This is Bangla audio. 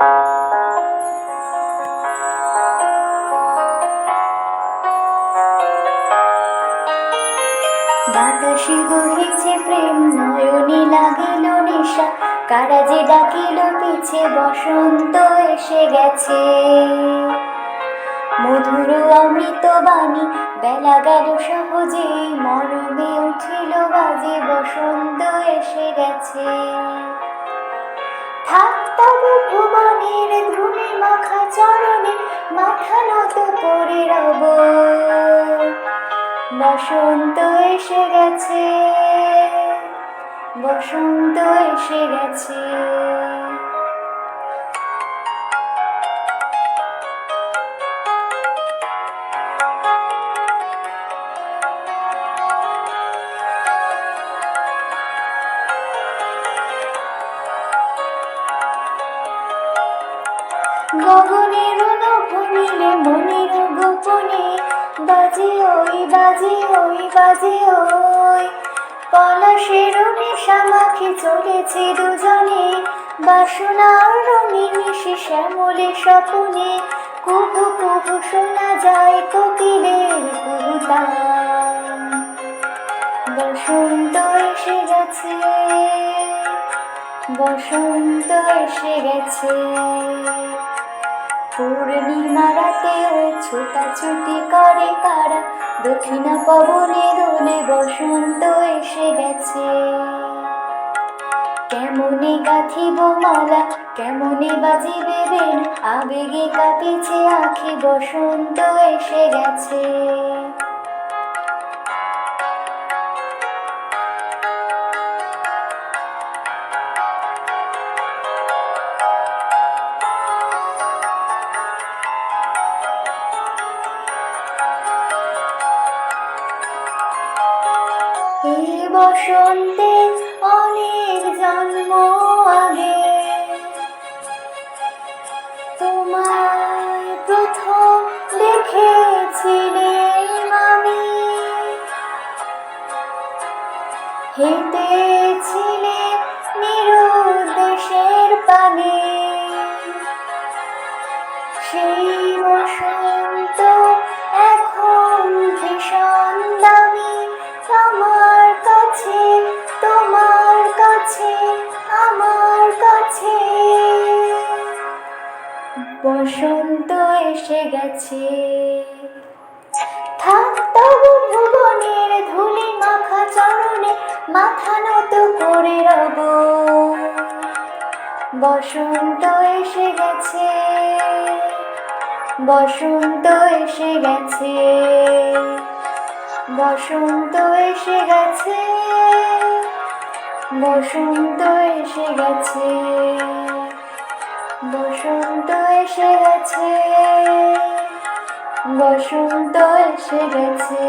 বাতাসে বহিছে প্রেম, নয়নে লাগিল নেশা, কারা যে ডাকিল পিছে, বসন্ত এসে গেছে। মধুর অমৃত বাণী, বেলা গেল সহজে, মরমে উঠিল বাজে, বসন্ত এসে গেছে। থাক তবু ভুবনের ধূলি মাখা চরণে, মাথা নত করে রব, বসন্ত এসে গেছে, বসন্ত এসে গেছে। গগনের নভনীলে মনের গোপনে, বাজে ওই বাজে ওই বাজে ওই, পলাশের নেশা মাখে চলেছে দুজনে, বাসনার রঙে মিশে শ্যামলে স্বপনে, কুহু কুহু শোনা যায় কোকিলের কুহুতান। বসন্ত এসে গেছে, বসন্ত এসে গেছে। পূর্ণিমা রাতেও ছোটাছুটি করে কারা, দক্ষিণা পবনে দোলে, বসন্ত এসে গেছে। কেমনে গাঁথিব মালা, কেমনে বাজিবে বেণু, আবেগে কাঁপিছে আঁখি, বসন্ত এসে গেছে। এই বসন্তে অনেক জন্ম আগে, তোমায় প্রথম দেখেছিলাম আমি, হেঁটেছিলে নিরুদ্দেশের পানে, সেই বসন্ত এখন ভীষণ দামি, আমার কাছে, তোমার কাছে, আমার কাছে। বসন্ত এসে গেছে। থাক তবু ভুবনের ধূলি মাখা চরণে, মাথা নত করে রব, বসন্ত এসে গেছে, বসন্ত এসে গেছে, বসন্ত এসে গেছে, বসন্ত এসে গেছে, বসন্ত এসে গেছে, বসন্ত এসে গেছে।